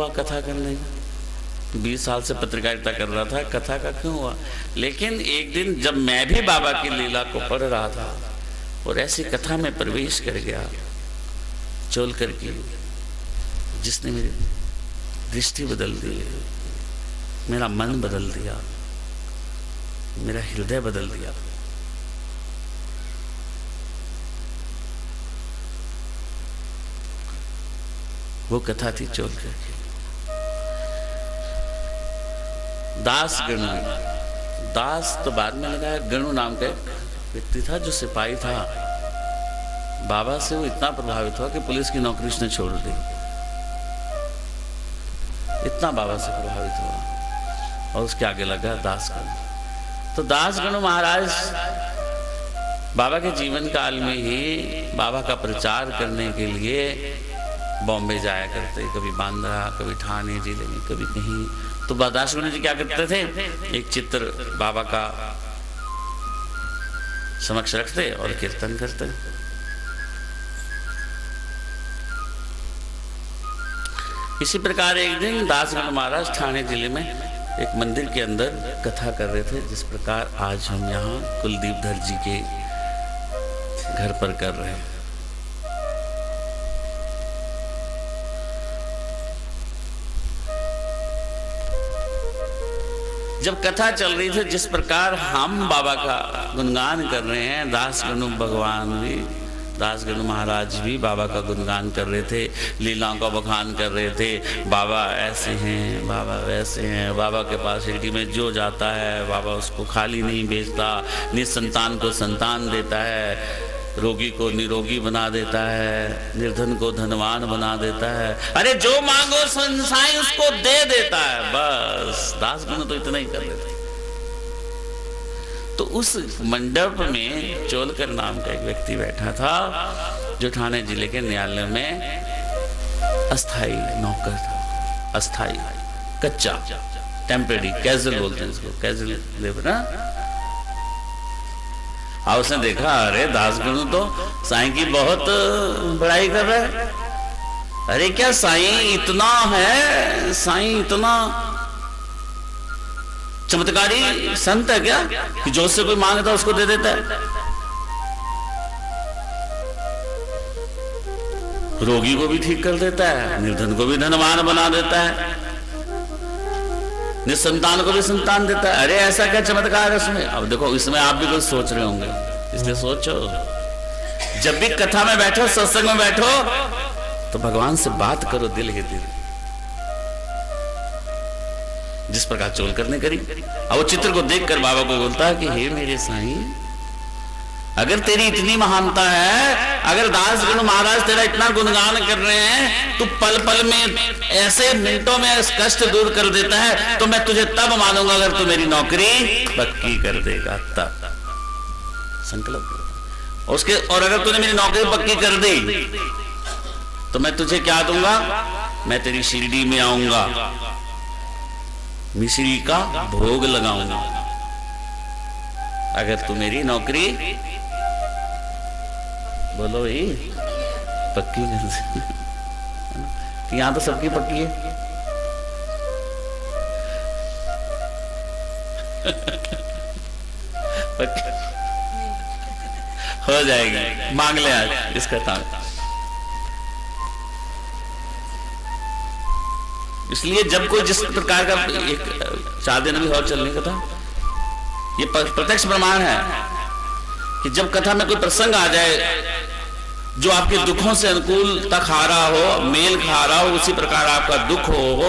हुआ कथा करने का? 20 साल से पत्रकारिता कर रहा था, कथा का क्यों हुआ? लेकिन एक दिन जब मैं भी बाबा की लीला को पढ़ रहा था और ऐसी कथा में प्रवेश कर गया चोलकर की, जिसने मेरी दृष्टि बदल दी, मेरा मन बदल दिया, मेरा हृदय बदल दिया। वो कथा थी चोलकर की। दास गणु, दास तो बाद में लगाया, गणु नाम का एक व्यक्ति था जो सिपाही था। बाबा से वो इतना प्रभावित हुआ कि पुलिस की नौकरी उसने छोड़ दी। इतना बाबा से प्रभावित हुआ और उसके आगे लगा दास गणु। तो दास गणु महाराज बाबा के जीवन काल में ही बाबा का प्रचार करने के लिए बॉम्बे जाया करते, कभी बांद्रा, कभी ठाणे जिले में, कभी कहीं। तो दास गणु जी क्या करते थे, एक चित्र बाबा का समक्ष रखते और कीर्तन करते। इसी प्रकार एक दिन दास गणु महाराज ठाणे जिले में एक मंदिर के अंदर कथा कर रहे थे, जिस प्रकार आज हम यहाँ कुलदीप धर जी के घर पर कर रहे हैं। जब कथा चल रही थी, जिस प्रकार हम बाबा का गुणगान कर रहे हैं, दास गणु भगवान भी, दास गणु महाराज भी बाबा का गुणगान कर रहे थे, लीलाओं का बखान कर रहे थे। बाबा ऐसे हैं, बाबा वैसे हैं, बाबा के पास शिरडी में जो जाता है बाबा उसको खाली नहीं भेजता, निसंतान को संतान देता है, रोगी को निरोगी बना देता है, निर्धन को धनवान बना देता है, अरे जो मांगो संसाई उसको दे देता है। बस दास गणु तो इतना ही कर लेते। तो उस मंडप में चोलकर नाम का एक व्यक्ति बैठा था जो ठाणे जिले के न्यायालय में अस्थाई नौकर था, अस्थाई, कच्चा, टेम्परेरी, कैजुअल बोलते हैं इसको, कैजुअल लेबर ना। और उसने देखा, अरे दास गणु तो साईं की बहुत बड़ाई कर रहा है, अरे क्या साईं इतना है, साईं इतना चमत्कारी संत है क्या कि जो से कोई मांगता उसको दे देता है, रोगी को भी ठीक कर देता है, निर्धन को भी धनवान बना देता है, निसंतान को भी संतान देता है, अरे ऐसा क्या चमत्कार है उसमें। अब देखो इसमें आप भी कुछ सोच रहे होंगे, इसलिए सोचो, जब भी कथा में बैठो, सत्संग में बैठो, तो भगवान से बात करो दिल ही दिल, जिस प्रकार चोलकर ने करी। और वो चित्र को देखकर बाबा को बोलता है कि हे मेरे साईं, अगर तेरी इतनी महानता है, अगर दास गणु महाराज तेरा इतना गुणगान कर रहे हैं, तू पल पल में ऐसे मिनटों में कष्ट दूर कर देता है, तो मैं तुझे तब मानूंगा अगर तू मेरी नौकरी पक्की कर देगा, तब संकल्प कर उसके। और अगर तूने मेरी नौकरी पक्की कर दी तो मैं तुझे क्या दूंगा, मैं तेरी शिरडी में आऊंगा, मिश्री का भोग लगाऊंगा, अगर तू मेरी नौकरी, बोलो भाई, पक्की कर दे। कि यहां तो सबकी पक्की है। पक्की हो जाएगी, मांग ले आज इसका काम। इसलिए जब कोई जिस प्रकार का एक 4 दिन अभी और चलने का था, ये प्रत्यक्ष प्रमाण है कि जब कथा में कोई प्रसंग आ जाए जो आपके दुखों से अनुकूलता खा रहा हो, मेल खा रहा हो, उसी प्रकार आपका दुख हो,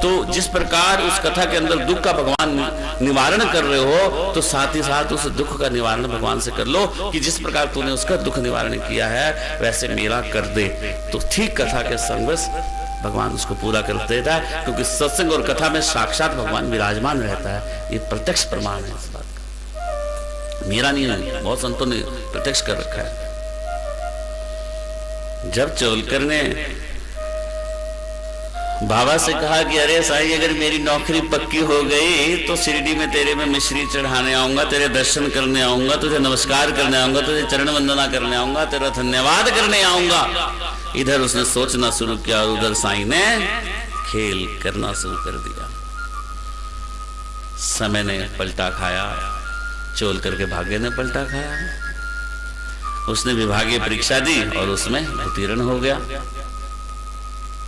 तो जिस प्रकार उस कथा के अंदर दुख का भगवान निवारण कर रहे हो, तो साथ ही साथ उस दुख का निवारण भगवान से कर लो कि जिस प्रकार तूने उसका दुख निवारण किया है वैसे मेरा कर दे। तो ठीक कथा के संग भगवान उसको पूरा कर देता है, क्योंकि सत्संग और कथा में साक्षात भगवान विराजमान रहता है। ये प्रत्यक्ष प्रमाण है इस बात का, मेरा नहीं है, बहुत संतों ने प्रत्यक्ष कर रखा है। जब चोलकर ने बाबा से कहा कि अरे साईं, अगर मेरी नौकरी पक्की हो गई तो शिरडी में तेरे में मिश्री चढ़ाने आऊंगा, तेरे दर्शन करने आऊंगा, तुझे नमस्कार करने आऊंगा, तुझे चरण वंदना करने आऊंगा, तेरा धन्यवाद करने आऊंगा। इधर उसने सोचना शुरू किया और उधर साईं ने खेल करना शुरू कर दिया। समय ने पलटा खाया, चोल करके भाग्य ने पलटा खाया। उसने विभागीय परीक्षा दी और उसमें उत्तीर्ण हो गया,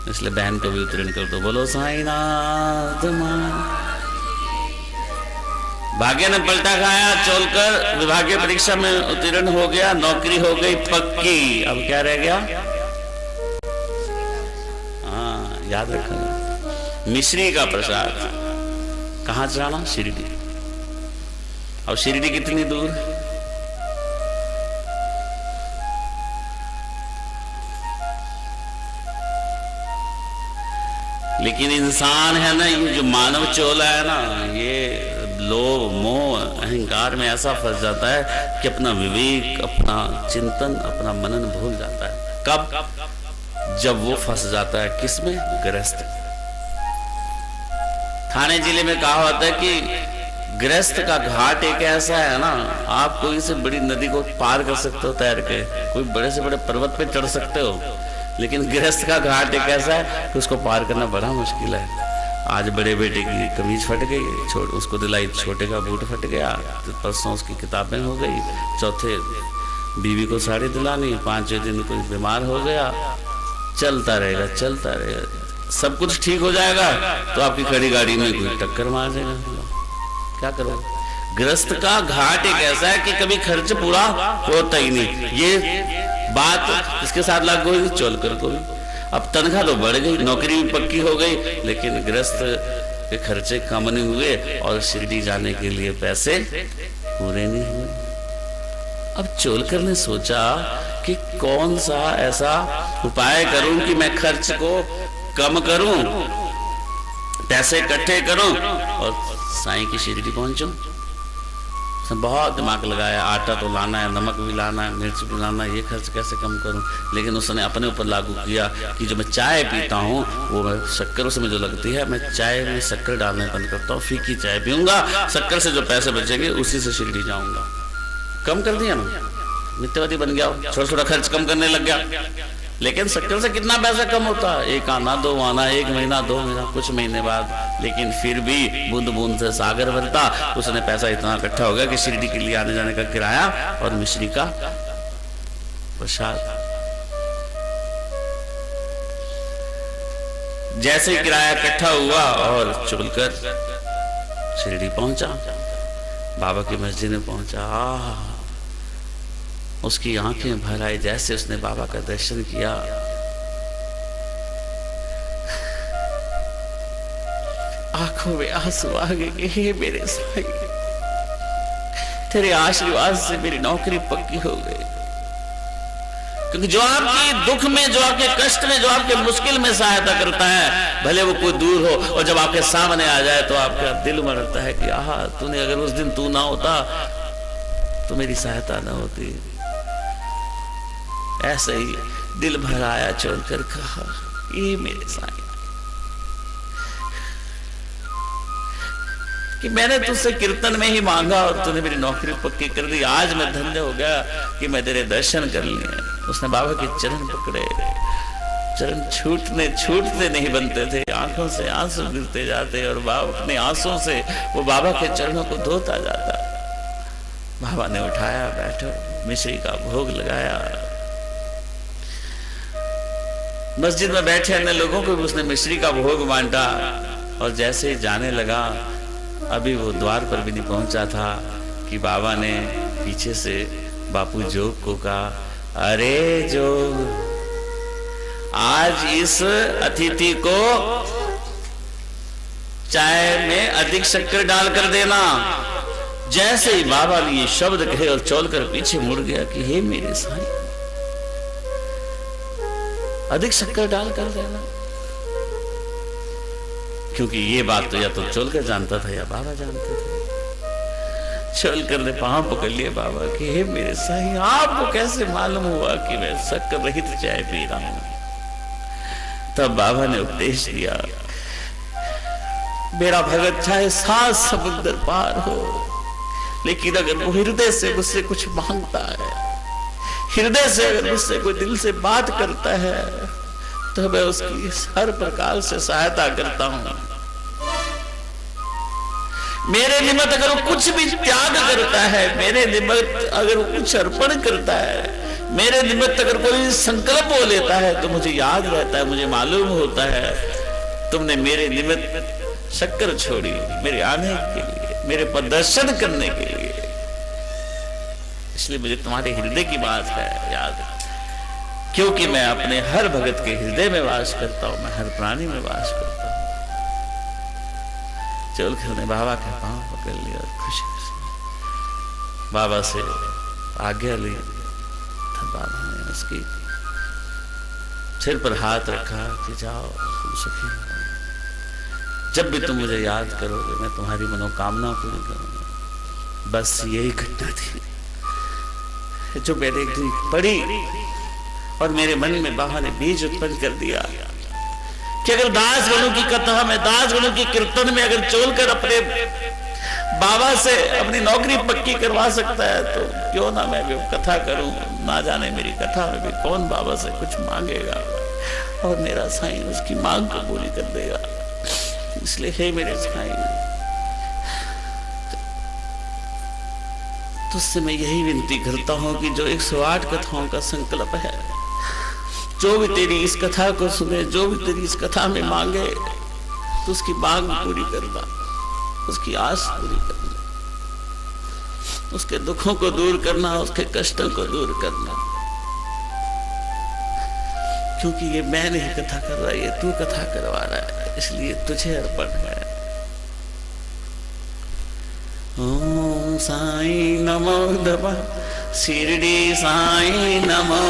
इसलिए बहन को भी उत्तीर्ण कर दो। बोलो साईनाथ मां। भाग्य ने पलटा खाया, चोलकर विभागीय परीक्षा में उत्तीर्ण हो गया, नौकरी हो गई पक्की। अब क्या रह गया? हाँ, याद रखना, मिश्री का प्रसाद कहां जाना? शिरडी। अब शिरडी कितनी दूर? लेकिन इंसान है ना, ये जो मानव चोला है ना, ये लोभ मोह अहंकार में ऐसा फंस जाता है कि अपना विवेक, अपना चिंतन, अपना मनन भूल जाता है। कब? जब वो फंस जाता है किसमें? गृहस्थ। थाने जिले में कहा होता है कि गृहस्थ का घाट एक ऐसा है ना, आप कोई से बड़ी नदी को पार कर सकते हो तैर के, कोई बड़े से बड़े पर्वत पे चढ़ सकते हो, लेकिन गृहस्थ का घाट एक ऐसा है कि उसको पार करना बड़ा मुश्किल है। आज बड़े बेटे की कमीज फट गई, उसको दिलाई छोटे का बूट फट गया, तो परसों उसकी किताबें हो गई, चौथे बीवी को साड़ी दिलानी, पांचवें दिन कोई बीमार हो गया। चलता रहेगा, चलता रहेगा, सब कुछ ठीक हो जाएगा तो आपकी खड़ी गाड़ी में कोई टक्कर मार देगा। क्या करो? गृहस्थ का घाट एक ऐसा है कि कभी खर्च पूरा होता ही नहीं। ये बात इसके साथ लागू होगी चोलकर को भी। अब तनख्वाह तो बढ़ गई, नौकरी भी पक्की हो गई, लेकिन गृहस्थ के खर्चे कम नहीं हुए और शिरडी जाने के लिए पैसे पूरे नहीं हुए। अब चोलकर ने सोचा कि कौन सा ऐसा उपाय करूं कि मैं खर्च को कम करूं, पैसे इकट्ठे करूं और साईं की शिरडी पहुंचूं। बहुत दिमाग लगाया, आटा तो लाना है, नमक भी लाना है, मिर्च भी लाना है, ये खर्च कैसे कम करूं। लेकिन उसने अपने ऊपर लागू किया कि जो मैं चाय पीता हूं वो मैं शक्कर उसमें जो लगती है, मैं चाय में शक्कर डालने बंद करता हूँ, फीकी चाय पीऊंगा, शक्कर से जो पैसे बचेंगे उसी से शिरडी जाऊंगा। कम कर दिया ना, मित्यवादी बन गया, छोटा छोटा खर्च कम करने लग गया। लेकिन शक्कर से कितना पैसा कम होता? एक आना, दो आना, एक महीना, दो महीना, कुछ महीने बाद, लेकिन फिर भी बूंद बूंद से सागर भरता। उसने पैसा इतना इकट्ठा हो गया कि शिरडी के लिए आने जाने का किराया और मिश्री का प्रसाद। जैसे ही किराया इकट्ठा हुआ और चलकर शिरडी पहुंचा, बाबा की मस्जिद में पहुंचा। उसकी आंखें भर आई जैसे उसने बाबा का दर्शन किया। आंखों में आंसू आ गए कि हे मेरे साईं, तेरे आशीर्वाद से मेरी नौकरी पक्की हो गई। क्योंकि जो आपके दुख में, जो आपके कष्ट में, जो आपके मुश्किल में सहायता करता है, भले वो कोई दूर हो, और जब आपके सामने आ जाए तो आपका दिल मरता है कि आहा, तूने अगर उस दिन तू ना होता तो मेरी सहायता ना होती। ऐसे ही दिल भर आया, चोलकर कहा, ये मेरे साईं कि मैंने तुझसे कीर्तन में ही मांगा और तूने मेरी नौकरी पक्की कर दी। आज मैं धन्य हो गया कि मैं तेरे दर्शन कर लिए। उसने बाबा के चरण पकड़े, चरण छूटते नहीं बनते थे, आंखों से आंसू गिरते जाते और बाबा अपने आंसुओं से वो बाबा के चरणों को धोता जाता। बाबा ने उठाया, बैठो, मिश्री का भोग लगाया। मस्जिद में बैठे अन्य लोगों को भी उसने मिश्री का भोग बांटा और जैसे ही जाने लगा, अभी वो द्वार पर भी नहीं पहुंचा था कि बाबा ने पीछे से बापू जोग को कहा, अरे जोग, आज इस अतिथि को चाय में अधिक शक्कर डालकर देना। जैसे ही बाबा ने ये शब्द कहे और चौलकर पीछे मुड़ गया कि हे मेरे साईं, अधिक शक्कर डाल कर देना। क्योंकि ये बात तो या तो चोलकर जानता था या बाबा जानते थे। चोलकर ने पांव पकड़ लिए बाबा कि हे मेरे साईं, आपको कैसे मालूम हुआ कि मैं शक्कर रहित चाय पी रहा हूं? तब बाबा ने उपदेश दिया, मेरा भगत चाहे 7 समुद्र पार हो, लेकिन अगर वो हृदय से मुझसे कुछ मांगता है, हृदय से अगर मुझसे कोई दिल से बात करता है, तो मैं उसकी हर प्रकार से सहायता करता हूं। मेरे निमित्त अगर वो कुछ भी त्याग करता है, मेरे निमित्त अगर वो कुछ अर्पण करता है, मेरे निमित्त अगर कोई संकल्प हो लेता है, तो मुझे याद रहता है, मुझे मालूम होता है तुमने मेरे निमित्त शक्कर छोड़ी मेरे आने के लिए, मेरे प्रदर्शन करने के लिए। इसलिए मुझे तुम्हारे हृदय की बात है याद, क्योंकि मैं अपने हर भगत के हृदय में वास करता हूं, मैं हर प्राणी में वास करता हूं। चोलखर ने बाबा का पांव पकड़ लिया और खुशी से बाबा से आज्ञा ली। तब बाबा ने उसकी सिर पर हाथ रखा कि जाओ तुम सुखी हो, जब भी तुम मुझे याद करोगे मैं तुम्हारी मनोकामना पूरी करूंगा। बस यही घटना थी जो मैंने एक दिन पढ़ी और मेरे मन में बाबा ने बीज उत्पन्न कर दिया कि अगर दास गणों की कथा में, दास गणों की कीर्तन में अगर चोलकर अपने बाबा से अपनी नौकरी पक्की करवा सकता है, तो क्यों ना मैं भी कथा करूं। ना जाने मेरी कथा में भी कौन बाबा से कुछ मांगेगा और मेरा साईं उसकी मांग को पूरी कर देगा। इसलिए हे मेरे साईं, तुझसे मैं यही विनती करता हूं कि जो 108 कथाओं का संकल्प है, जो भी तेरी इस कथा को सुने, जो भी तेरी इस कथा में मांगे, तो उसकी मांग पूरी करना, उसकी आस पूरी करना, उसके दुखों को दूर करना, उसके कष्टों को दूर करना। क्योंकि ये मैं नहीं कथा कर रहा, ये तू कथा करवा रहा है, इसलिए तुझे अर्पण है। ओम साईं नमो नमः, शिरडी साईं नमो।